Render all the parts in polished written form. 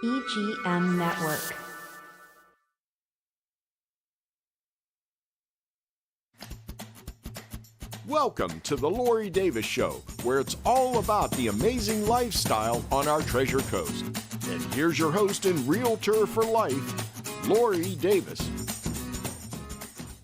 EGM Network. Welcome to the Lori Davis Show, where it's all about the amazing lifestyle on our Treasure Coast. And here's your host and realtor for life, Lori Davis.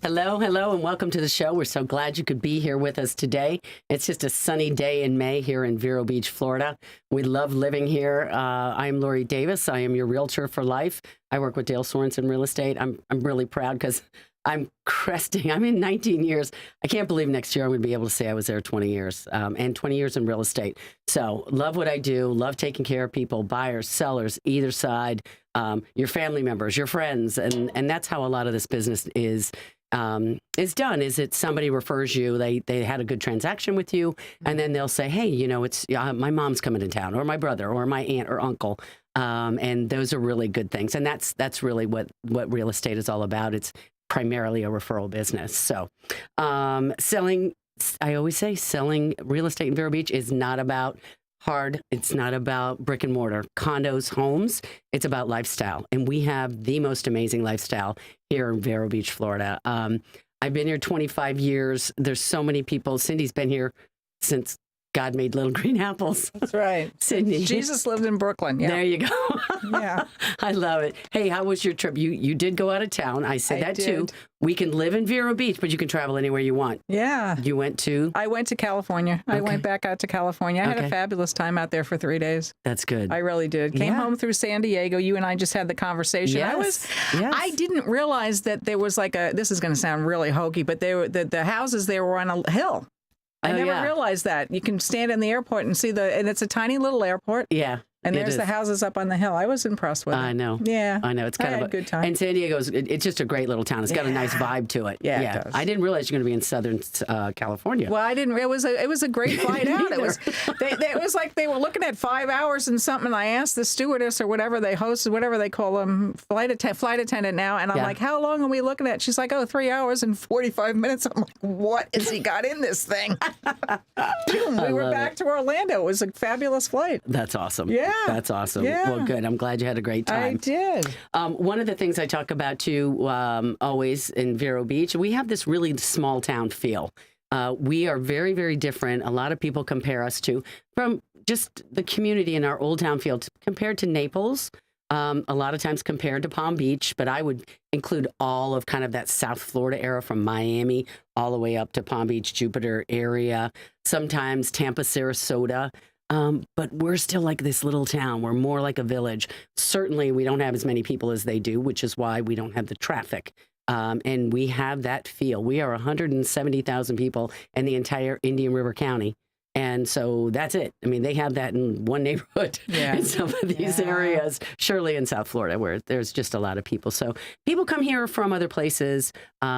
Hello, and welcome to the show. We're so glad you could be here with us today. It's just a sunny day in May here in Vero Beach, Florida. We love living here. I'm Lori Davis. I am your realtor for life. I work with Dale Sorensen Real Estate. I'm really proud because I'm cresting. I'm in 19 years. I can't believe next year I'm going to be able to say I was there 20 years and 20 years in real estate. So love what I do. Love taking care of people, buyers, sellers, either side, your family members, your friends. And that's how a lot of this business is done. Is it somebody refers you, they had a good transaction with you, and then they'll say, hey, you know, it's my mom's coming to town, or my brother, or my aunt or uncle. And those are really good things. And that's really what real estate is all about. It's primarily a referral business. So I always say selling real estate in Vero Beach is not about hard. It's not about brick and mortar, condos, homes. It's about lifestyle. And we have the most amazing lifestyle here in Vero Beach, Florida. I've been here 25 years. There's so many people. Cindy's been here since God made little green apples. That's right. Cindy. Jesus lived in Brooklyn. Yeah. There you go. Yeah. I love it. Hey, how was your trip? You did go out of town. I said that too. We can live in Vero Beach, but you can travel anywhere you want. Yeah. You went to? I went to California. Okay. I went back out to California. I had a fabulous time out there for 3 days. That's good. I really did. Came home through San Diego. You and I just had the conversation. Yes. I didn't realize that there was this is going to sound really hokey, but the houses there were on a hill. I never realized that. You can stand in the airport and see and it's a tiny little airport. Yeah. And there's the houses up on the hill. I was impressed with it. I know. Yeah. I know. It's kind of a good time. And San Diego's, it's just a great little town. It's got a nice vibe to it. Yeah, it does. I didn't realize you're going to be in Southern California. Well, I didn't. It was a great flight out. It was like they were looking at 5 hours and something. And I asked the stewardess or whatever they hosted, whatever they call them, flight attendant now. And I'm like, how long are we looking at? She's like, 3 hours and 45 minutes. I'm like, what has he got in this thing? We were back to Orlando. It was a fabulous flight. That's awesome. Yeah. That's awesome. Yeah. Well, good. I'm glad you had a great time. I did. One of the things I talk about, too, always in Vero Beach, we have this really small town feel. We are very, very different. A lot of people compare us from just the community in our old town feel compared to Naples, a lot of times compared to Palm Beach, but I would include all of kind of that South Florida era from Miami all the way up to Palm Beach, Jupiter area, sometimes Tampa, Sarasota. But we're still like this little town. We're more like a village. Certainly, we don't have as many people as they do, which is why we don't have the traffic. And we have that feel. We are 170,000 people in the entire Indian River County. And so that's it. I mean, they have that in one neighborhood in some of these areas, surely in South Florida, where there's just a lot of people. So people come here from other places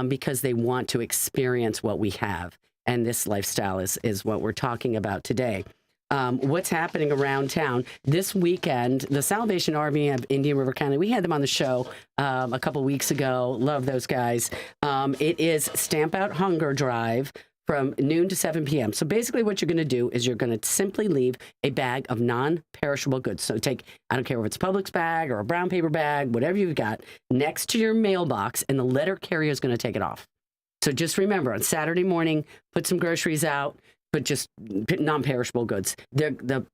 because they want to experience what we have. And this lifestyle is what we're talking about today. What's happening around town this weekend? The Salvation Army of Indian River County. We had them on the show a couple weeks ago. Love those guys. It is Stamp Out Hunger Drive from noon to 7 p.m. So basically what you're going to do is you're going to simply leave a bag of non-perishable goods. So I don't care if it's a Publix bag or a brown paper bag, whatever you've got, next to your mailbox, and the letter carrier is going to take it off. So just remember, on Saturday morning, put some groceries out, but just non-perishable goods. The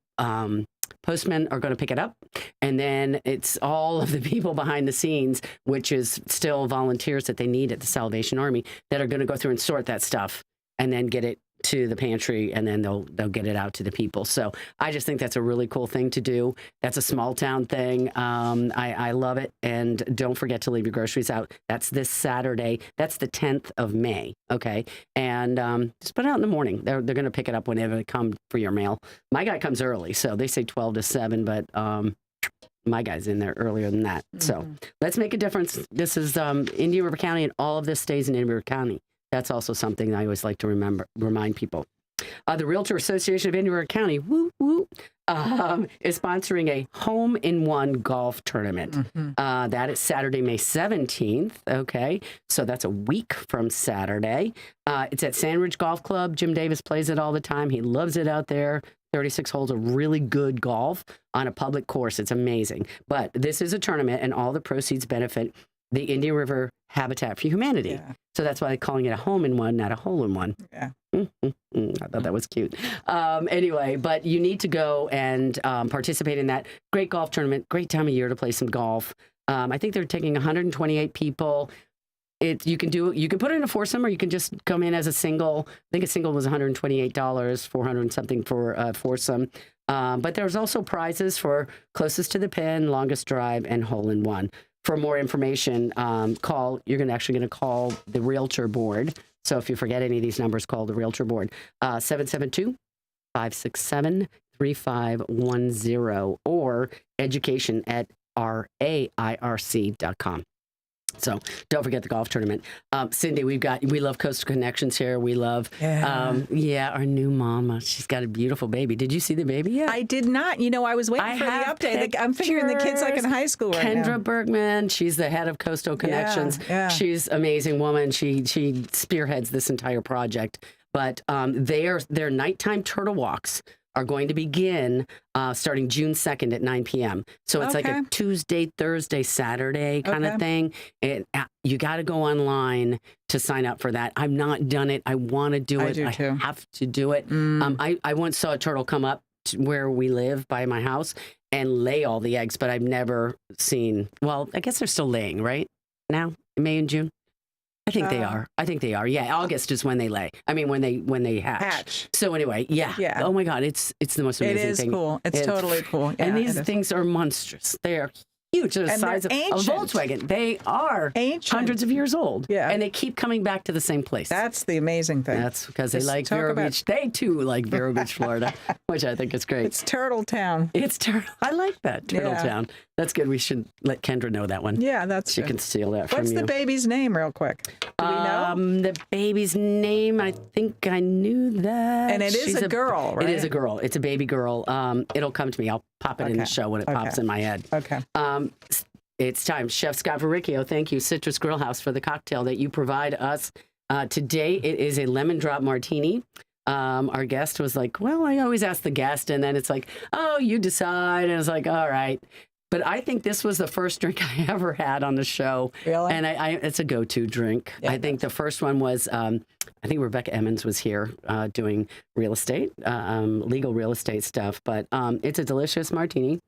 postmen are going to pick it up, and then it's all of the people behind the scenes, which is still volunteers that they need at the Salvation Army, that are going to go through and sort that stuff and then get it to the pantry, and then they'll get it out to the people. So I just think that's a really cool thing to do. That's a small town thing. I love it. And don't forget to leave your groceries out. That's this Saturday. That's the 10th of May. Okay. And just put it out in the morning. They're going to pick it up whenever they come for your mail. My guy comes early, so they say 12 to 7, but my guy's in there earlier than that. Mm-hmm. So let's make a difference. This is Indian River County, and all of this stays in Indian River County. That's also something I always like to remind people. The Realtor Association of Indian River County, is sponsoring a home-in-one golf tournament. Mm-hmm. That is Saturday, May 17th. Okay, so that's a week from Saturday. It's at Sandridge Golf Club. Jim Davis plays it all the time. He loves it out there. 36 holes of really good golf on a public course. It's amazing. But this is a tournament, and all the proceeds benefit the Indian River Habitat for Humanity. Yeah. So that's why they're calling it a hole-in-one, not a hole-in-one. Yeah. I thought that was cute. Anyway, but you need to go and participate in that great golf tournament. Great time of year to play some golf. I think they're taking 128 people. You can put it in a foursome, or you can just come in as a single. I think a single was $128, 400 and something for a foursome. But there's also prizes for closest to the pin, longest drive, and hole-in-one. For more information, you're actually going to call the Realtor Board. So if you forget any of these numbers, call the Realtor Board, 772-567-3510, or education at rairc.com. So don't forget the golf tournament. Cindy, we love Coastal Connections here. We love, our new mama. She's got a beautiful baby. Did you see the baby yet? I did not. I was waiting for the update. I'm figuring the kid's like in high school right now. Kendra Bergman, she's the head of Coastal Connections. Yeah. She's an amazing woman. She spearheads this entire project. But their nighttime turtle walks are going to begin starting June 2nd at 9 p.m. So it's like a Tuesday, Thursday, Saturday kind of thing. You got to go online to sign up for that. I've not done it. I want to do it. I do too. I have to do it. I once saw a turtle come up to where we live by my house and lay all the eggs, but I've never seen, well, I guess they're still laying, right? Now, May and June? I think they are. Yeah, August is when they lay. I mean, when they hatch. So anyway, yeah. Oh my God, it's the most amazing thing. It is cool. It's totally cool. Yeah, and these things are monstrous. They are huge. They're the size of a Volkswagen. They are ancient. Hundreds of years old. Yeah. And they keep coming back to the same place. That's the amazing thing. That's because they like Vero Beach. They too like Vero Beach, Florida, which I think is great. It's Turtle Town. I like that, Turtle Town. That's good. We should let Kendra know that one. Yeah, she can steal that from you. What's the baby's name, real quick? Do we know? The baby's name, I think I knew that. And she's a girl, right? It is a girl. It's a baby girl. It'll come to me. I'll pop it in the show when it pops in my head. Okay. It's time. Chef Scott Verricchio, thank you, Citrus Grill House, for the cocktail that you provide us. Today, it is a lemon drop martini. Our guest was like, well, I always ask the guest, and then it's like, oh, you decide. And it's like, all right. But I think this was the first drink I ever had on the show. Really? And it's a go-to drink. Yeah, I think the first one was, I think Rebecca Emmons was here doing real estate, legal real estate stuff. But it's a delicious martini.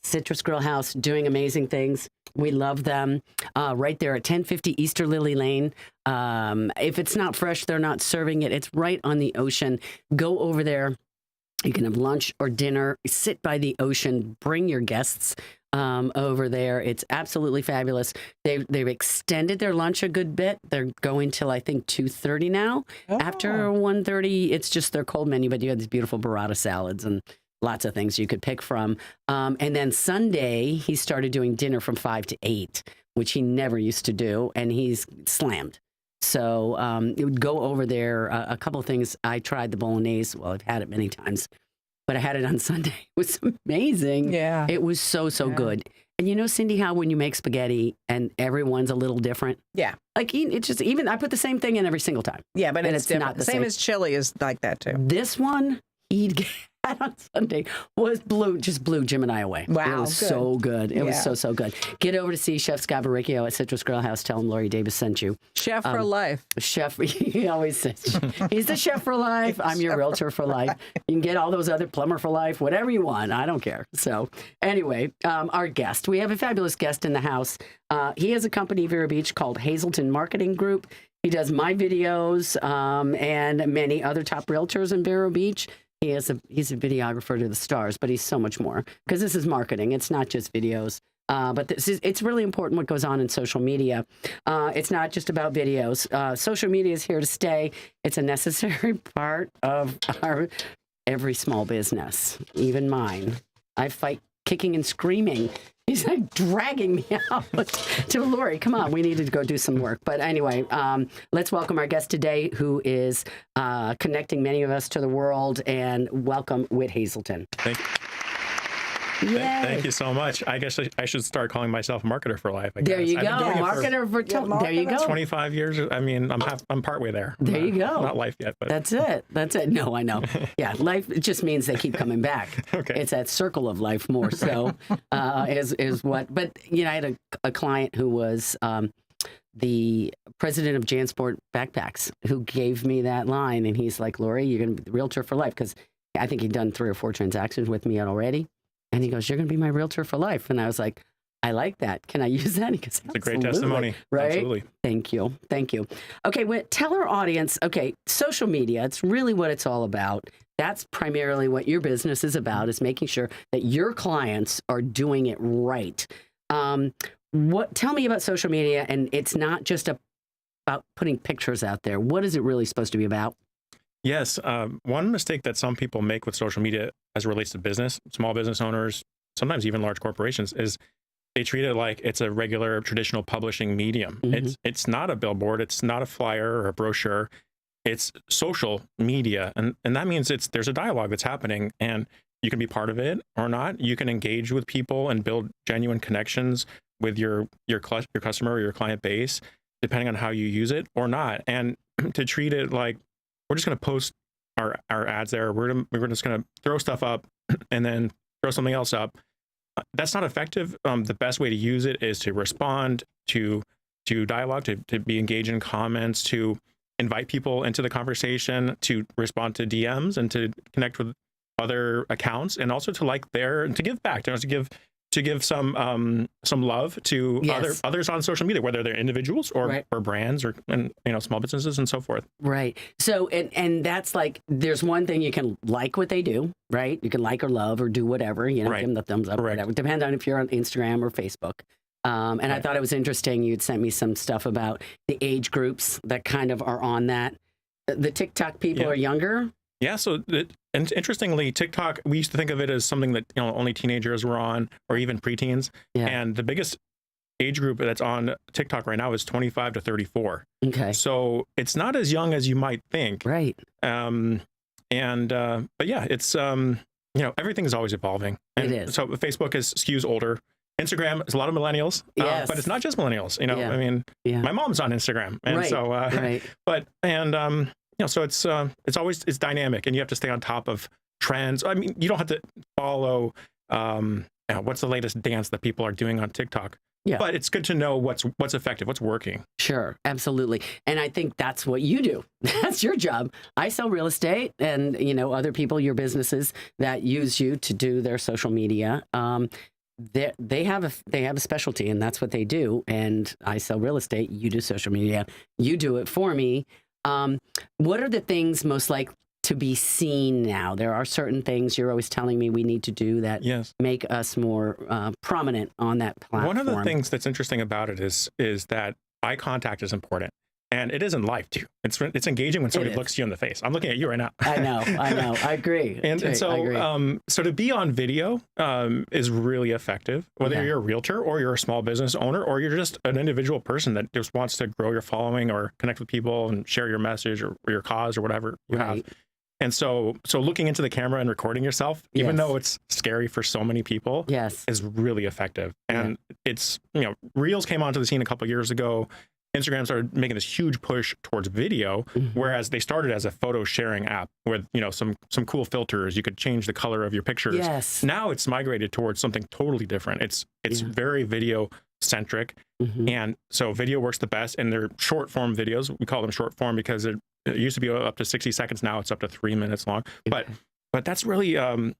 Citrus Grill House doing amazing things. We love them. Right there at 1050 Easter Lily Lane. If it's not fresh, they're not serving it. It's right on the ocean. Go over there. You can have lunch or dinner, sit by the ocean, bring your guests over there. It's absolutely fabulous. They've extended their lunch a good bit. They're going till, I think, 2:30 now. Oh. After 1:30, it's just their cold menu, but you have these beautiful burrata salads and lots of things you could pick from. And then Sunday, he started doing dinner from 5 to 8, which he never used to do, and he's slammed. So it would go over there. A couple of things. I tried the bolognese. Well, I've had it many times, but I had it on Sunday. It was amazing. Yeah. It was so good. And you know, Cindy, how when you make spaghetti and everyone's a little different? Yeah. Like it's just I put the same thing in every single time. Yeah, but it's different. Not the same as chili is like that too. This one, he'd had on Sunday just blew Jim and I away. Wow. It was so good. It was so good. Get over to see Chef Scott Verricchio at Citrus Grill House. Tell him Lori Davis sent you. Chef for life. Chef, he always says, he's the chef for life. I'm your realtor for life. You can get all those other plumber for life, whatever you want. I don't care. So anyway, our guest. We have a fabulous guest in the house. He has a company in Vero Beach called Hazelton Marketing Group. He does my videos and many other top realtors in Vero Beach. He's a videographer to the stars, but he's so much more because this is marketing. It's not just videos, but it's really important what goes on in social media. It's not just about videos. Social media is here to stay. It's a necessary part of every small business, even mine. I fight kicking and screaming. He's like dragging me out to Lori. Come on, we need to go do some work. But anyway, let's welcome our guest today, who is connecting many of us to the world, and welcome Whit Hazelton. Thank you. Yay. Thank you so much. I guess I should start calling myself marketer for life. There you go. I've been doing Marketer for there you go. 25 years. I mean, I'm partway there. There you go. Not life yet, but That's it. No, I know. Yeah, life it just means they keep coming back. Okay. It's that circle of life more so is what. But I had a client who was the president of JanSport Backpacks who gave me that line, and he's like, "Lori, you're going to be the realtor for life," because I think he'd done 3 or 4 transactions with me already. And he goes, "You're going to be my realtor for life." And I was like, "I like that. Can I use that?" He goes, it's a great testimony. Right? Absolutely. Thank you. Okay, tell our audience, social media, it's really what it's all about. That's primarily what your business is about, is making sure that your clients are doing it right. Tell me about social media, and it's not just about putting pictures out there. What is it really supposed to be about? Yes. One mistake that some people make with social media as it relates to business, small business owners, sometimes even large corporations, is they treat it like it's a regular traditional publishing medium. Mm-hmm. It's not a billboard. It's not a flyer or a brochure. It's social media. And that means there's a dialogue that's happening, and you can be part of it or not. You can engage with people and build genuine connections with your customer or your client base, depending on how you use it or not. And to treat it like we're just going to post our ads there, we're just going to throw stuff up and then throw something else up, that's not effective. The best way to use it is to respond to dialogue, to be engaged in comments, to invite people into the conversation, to respond to DMs, and to connect with other accounts, and also to give back, to give some love to Yes. others on social media, whether they're individuals or Right. or brands or small businesses and so forth. Right. So, and that's like, there's one thing you can like what they do, right? You can like or love or do whatever, Right. give them the thumbs up or Correct. whatever. Depends on if you're on Instagram or Facebook. And I Right. thought it was interesting. You'd sent me some stuff about the age groups that kind of are on that. The TikTok people Yeah. are younger. Yeah. So, and interestingly, TikTok, we used to think of it as something that only teenagers were on, or even preteens. Yeah. And the biggest age group that's on TikTok right now is 25 to 34. Okay. So it's not as young as you might think. Right. But yeah, it's everything is always evolving. And It is. So Facebook skews older. Instagram is a lot of millennials, Yes. but it's not just millennials. Yeah. I mean, Yeah. my mom's on Instagram, and Right. so Right. so it's dynamic, and you have to stay on top of trends. I mean, you don't have to follow what's the latest dance that people are doing on TikTok. Yeah. But it's good to know what's effective, what's working. Sure, absolutely. And I think that's what you do. That's your job. I sell real estate, and other people, your businesses that use you to do their social media. They have a specialty, and that's what they do. And I sell real estate. You do social media. You do it for me. What are the things most like to be seen now? There are certain things you're always telling me we need to do that Yes. make us more prominent on that platform. One of the things that's interesting about it is that eye contact is important. And it is in life too. It's engaging when somebody is. looks you in the face. I'm looking at you right now. I know. I agree. And I so, agree. so to be on video is really effective, whether Yeah. you're a realtor or you're a small business owner, or you're just an individual person that just wants to grow your following or connect with people and share your message or your cause or whatever you have. Right. And so looking into the camera and recording yourself, even Yes. though it's scary for so many people, Yes. is really effective. And it's, Reels came onto the scene a couple of years ago. Instagram started making this huge push towards video, whereas they started as a photo sharing app with, some cool filters. You could change the color of your pictures. Yes. Now it's migrated towards something totally different. It's very video centric. And so video works the best, and they're short form videos. We call them short form because it used to be up to 60 seconds. Now it's up to 3 minutes long. But that's really, to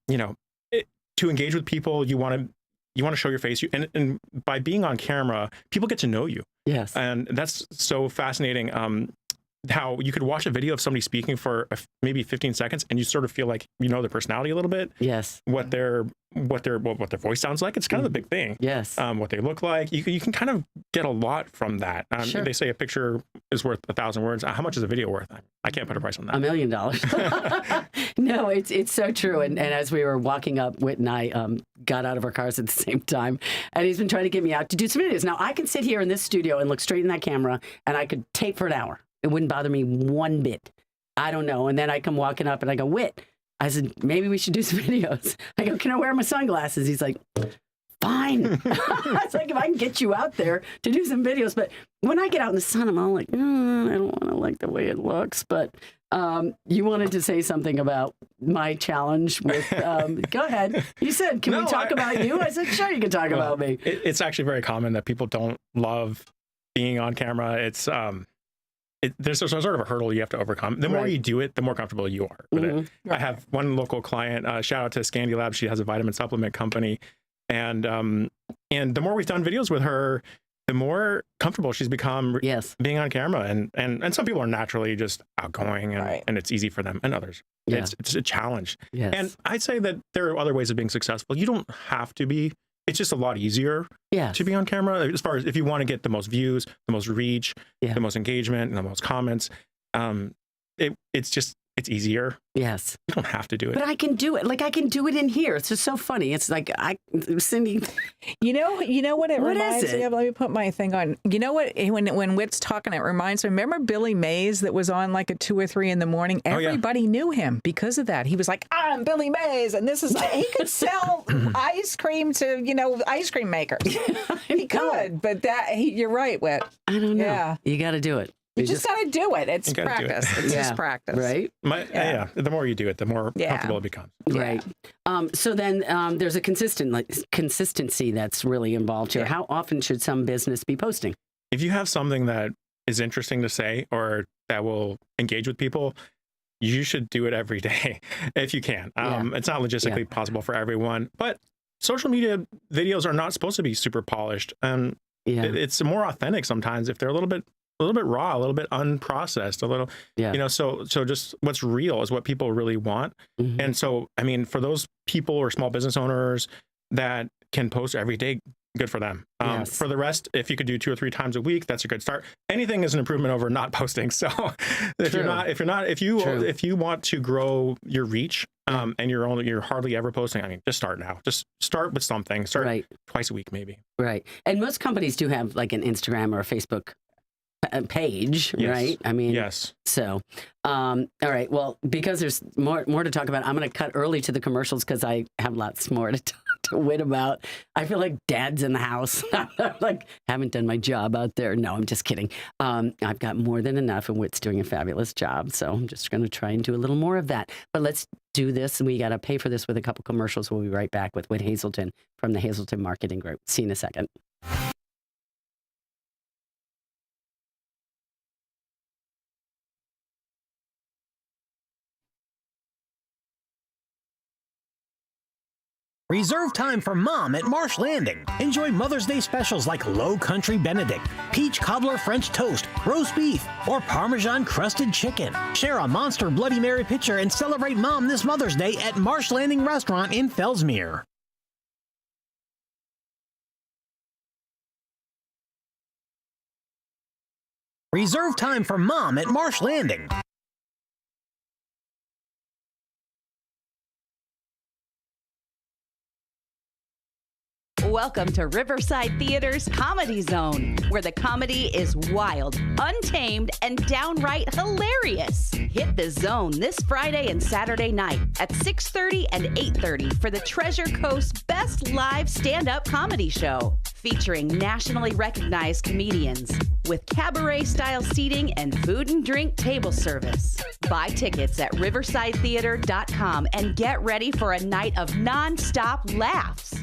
engage with people, you want to show your face, and by being on camera, people get to know you. Yes. And that's so fascinating. How you could watch a video of somebody speaking for maybe 15 seconds, and you sort of feel like their personality a little bit. Yes. What their voice sounds like. It's kind of a big thing. Yes. What they look like. You can kind of get a lot from that. Sure. They say a picture is worth 1,000 words. How much is a video worth? I can't put a price on that. $1 million. No, it's so true. And as we were walking up, Whit and I got out of our cars at the same time, and he's been trying to get me out to do some videos. Now I can sit here in this studio and look straight in that camera, and I could tape for an hour. It wouldn't bother me one bit. I don't know. And then I come walking up and I go, Whit, I said, maybe we should do some videos. I go, can I wear my sunglasses? He's like, fine. It's like, if I can get you out there to do some videos. But when I get out in the sun, I'm all like, I don't want to like the way it looks. But you wanted to say something about my challenge with, go ahead. You said, can we talk about you? I said, sure, you can talk about me. It's actually very common that people don't love being on camera. It's, there's sort of a hurdle you have to overcome. The more you do it, the more comfortable you are with it. I have one local client, shout out to Scandy Lab. She has a vitamin supplement company. And the more we've done videos with her, the more comfortable she's become being on camera. And some people are naturally just outgoing and it's easy for them, and others. Yeah. It's a challenge. Yes. And I'd say that there are other ways of being successful. You don't have to be. It's just a lot easier to be on camera, as far as if you want to get the most views, the most reach, the most engagement, and the most comments. It's easier. Yes. You don't have to do it. But I can do it. Like, I can do it in here. It's just so funny. It's like, Cindy. You know what it reminds me of? Let me put my thing on. You know what? When Whit's talking, it reminds me. Remember Billy Mays that was on like at 2 or 3 in the morning? Everybody knew him because of that. He was like, I'm Billy Mays. And this is, he could sell ice cream to, ice cream makers. He could. But you're right, Whit. I don't know. Yeah. You got to do it. You just got to do it. It's practice. It's just practice. Right? The more you do it, the more comfortable it becomes. Right. So then there's a consistency that's really involved here. How often should some business be posting? If you have something that is interesting to say or that will engage with people, you should do it every day if you can. It's not logistically possible for everyone, but social media videos are not supposed to be super polished. It's more authentic sometimes if they're a little bit raw, a little bit unprocessed, a little, so just what's real is what people really want. Mm-hmm. And so, I mean, for those people or small business owners that can post every day, good for them. For the rest, if you could do 2 or 3 times a week, that's a good start. Anything is an improvement over not posting. So if you want to grow your reach, and you're hardly ever posting, I mean, just start now. Just start with something. Start twice a week, maybe. Right. And most companies do have like an Instagram or a Facebook page, right? I mean, so, all right. Well, because there's more to talk about, I'm going to cut early to the commercials because I have lots more to talk to Whit about. I feel like dad's in the house. I'm like, haven't done my job out there. No, I'm just kidding. I've got more than enough, and Whit's doing a fabulous job. So I'm just going to try and do a little more of that. But let's do this, and we got to pay for this with a couple commercials. We'll be right back with Whit Hazelton from the Hazelton Marketing Group. See you in a second. Reserve time for Mom at Marsh Landing. Enjoy Mother's Day specials like Low Country Benedict, Peach Cobbler French Toast, roast beef, or Parmesan crusted chicken. Share a monster Bloody Mary pitcher and celebrate Mom this Mother's Day at Marsh Landing Restaurant in Fellsmere. Reserve time for Mom at Marsh Landing. Welcome to Riverside Theater's Comedy Zone, where the comedy is wild, untamed, and downright hilarious. Hit the zone this Friday and Saturday night at 6:30 and 8:30 for the Treasure Coast's best live stand-up comedy show, featuring nationally recognized comedians with cabaret-style seating and food and drink table service. Buy tickets at riversidetheater.com and get ready for a night of non-stop laughs.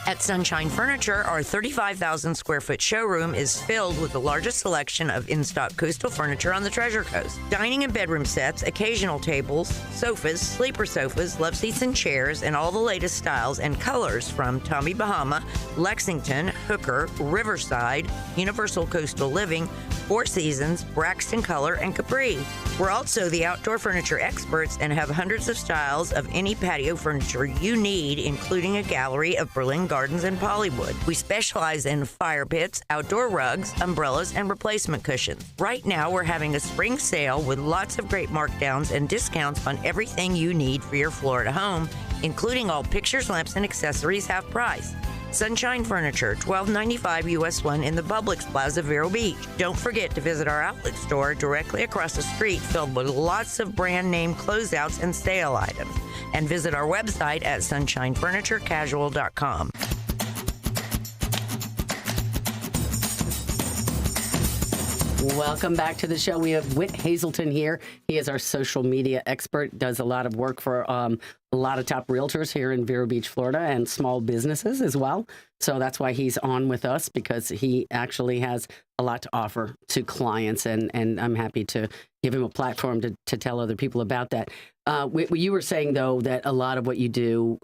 At Sunshine Furniture, our 35,000 square foot showroom is filled with the largest selection of in-stock coastal furniture on the Treasure Coast. Dining and bedroom sets, occasional tables, sofas, sleeper sofas, love seats and chairs, and all the latest styles and colors from Tommy Bahama, Lexington, Hooker, Riverside, Universal Coastal Living, Four Seasons, Braxton Color, and Capri. We're also the outdoor furniture experts and have hundreds of styles of any patio furniture you need, including a gallery of Berlin Gardens and Pollywood. We specialize in fire pits, outdoor rugs, umbrellas, and replacement cushions. Right now, we're having a spring sale with lots of great markdowns and discounts on everything you need for your Florida home, including all pictures, lamps, and accessories half price. Sunshine Furniture, 1295 US 1 in the Publix Plaza, Vero Beach. Don't forget to visit our outlet store directly across the street, filled with lots of brand name closeouts and sale items. And visit our website at sunshinefurniturecasual.com. Welcome back to the show. We have Whit Hazelton here. He is our social media expert, does a lot of work for a lot of top realtors here in Vero Beach, Florida, and small businesses as well. So that's why he's on with us, because he actually has a lot to offer to clients, and I'm happy to give him a platform to tell other people about that. You were saying, though, that a lot of what you do,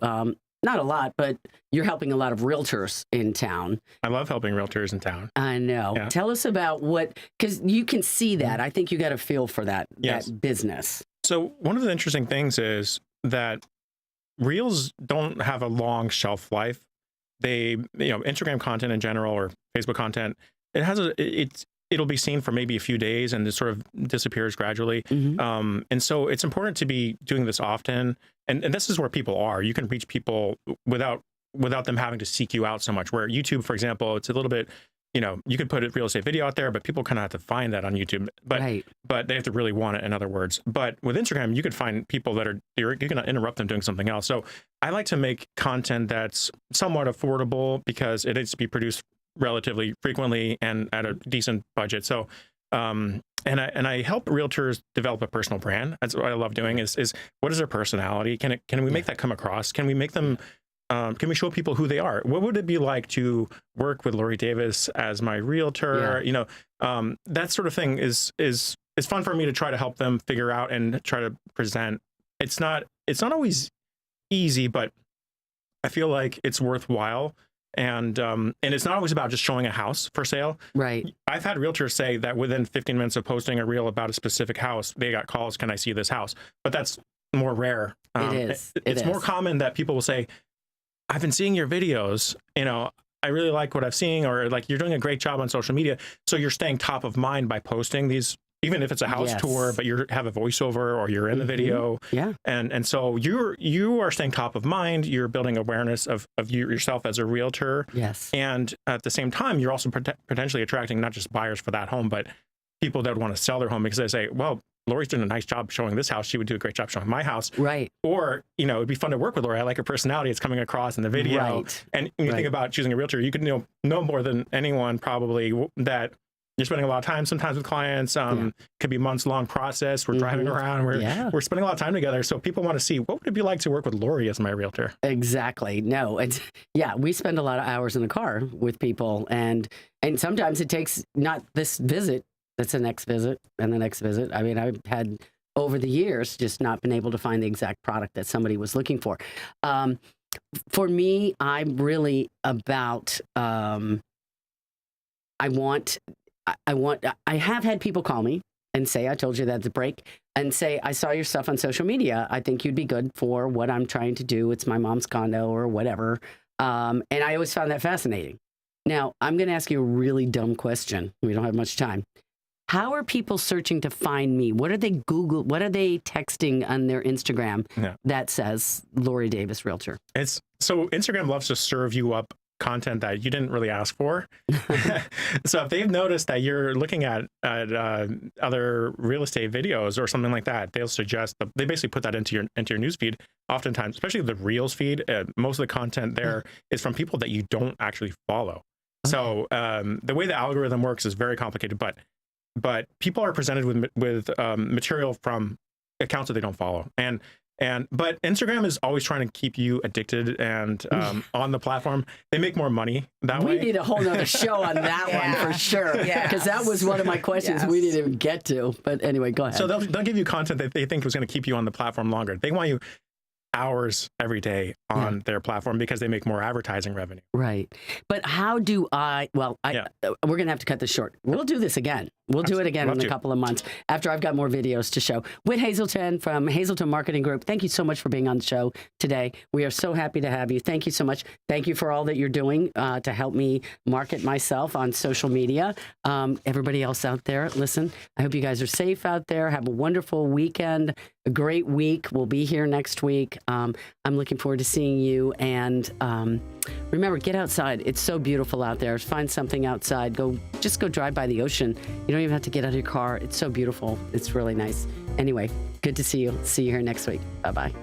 not a lot, but you're helping a lot of realtors in town. I love helping realtors in town. I know. Yeah. Tell us about because you can see that. I think you got a feel for that, Yes. that business. So one of the interesting things is that reels don't have a long shelf life. They, Instagram content in general, or Facebook content, it'll be seen for maybe a few days and it sort of disappears gradually. Mm-hmm. And so it's important to be doing this often. And this is where people are. You can reach people without them having to seek you out so much. Where YouTube, for example, it's a little bit, you could put a real estate video out there, but people kind of have to find that on YouTube. But they have to really want it, in other words. But with Instagram, you could find people that you're going to interrupt them doing something else. So I like to make content that's somewhat affordable, because it needs to be produced relatively frequently and at a decent budget. So, and I help realtors develop a personal brand. That's what I love doing. Is what is their personality? Can we make that come across? Can we make them? Can we show people who they are? What would it be like to work with Lori Davis as my realtor? Yeah. That sort of thing is fun for me to try to help them figure out and try to present. It's not always easy, but I feel like it's worthwhile. And it's not always about just showing a house for sale. Right. I've had realtors say that within 15 minutes of posting a reel about a specific house, they got calls, can I see this house? But that's more rare. It's more common that people will say, I've been seeing your videos, I really like what I'm seeing, or like, you're doing a great job on social media. So you're staying top of mind by posting these, even if it's a house tour, but you have a voiceover or you're in the video. Yeah. And so you are staying top of mind. You're building awareness of yourself as a realtor. Yes. And at the same time, you're also potentially attracting not just buyers for that home, but people that want to sell their home, because they say, well, Lori's doing a nice job showing this house. She would do a great job showing my house. Right. Or, it'd be fun to work with Lori. I like her personality. It's coming across in the video. Right. And when you think about choosing a realtor, you could know more than anyone probably that you're spending a lot of time sometimes with clients. Could be months-long process. We're driving around. We're spending a lot of time together. So people want to see, what would it be like to work with Lori as my realtor? Exactly. No, we spend a lot of hours in the car with people, and sometimes it takes not this visit. That's the next visit and the next visit. I mean, I've had over the years just not been able to find the exact product that somebody was looking for. For me, I'm really about, I have had people call me and say, I told you that at the break, and say, I saw your stuff on social media. I think you'd be good for what I'm trying to do. It's my mom's condo or whatever. And I always found that fascinating. Now, I'm going to ask you a really dumb question. We don't have much time. How are people searching to find me? What are they What are they texting on their Instagram that says Lori Davis Realtor? So Instagram loves to serve you up content that you didn't really ask for. So if they've noticed that you're looking at other real estate videos or something like that, they'll suggest they basically put that into your newsfeed. Oftentimes, especially the Reels feed, most of the content there is from people that you don't actually follow. Okay. So the way the algorithm works is very complicated, but people are presented with material from accounts that they don't follow, but Instagram is always trying to keep you addicted and on the platform. They make more money that way. We need a whole nother show on that one for sure, because that was one of my questions we didn't even get to. But anyway, go ahead. So they'll give you content that they think is going to keep you on the platform longer. They want you hours every day on their platform because they make more advertising revenue. Right. But how do we're going to have to cut this short. We'll do this again. We'll do it again in a couple of months after I've got more videos to show. Whit Hazelton from Hazelton Marketing Group, thank you so much for being on the show today. We are so happy to have you. Thank you so much. Thank you for all that you're doing to help me market myself on social media. Everybody else out there, listen, I hope you guys are safe out there. Have a wonderful weekend. a great week. We'll be here next week. I'm looking forward to seeing you. And remember, get outside. It's so beautiful out there. Find something outside. Just go drive by the ocean. You don't even have to get out of your car. It's so beautiful. It's really nice. Anyway, good to see you. See you here next week. Bye-bye.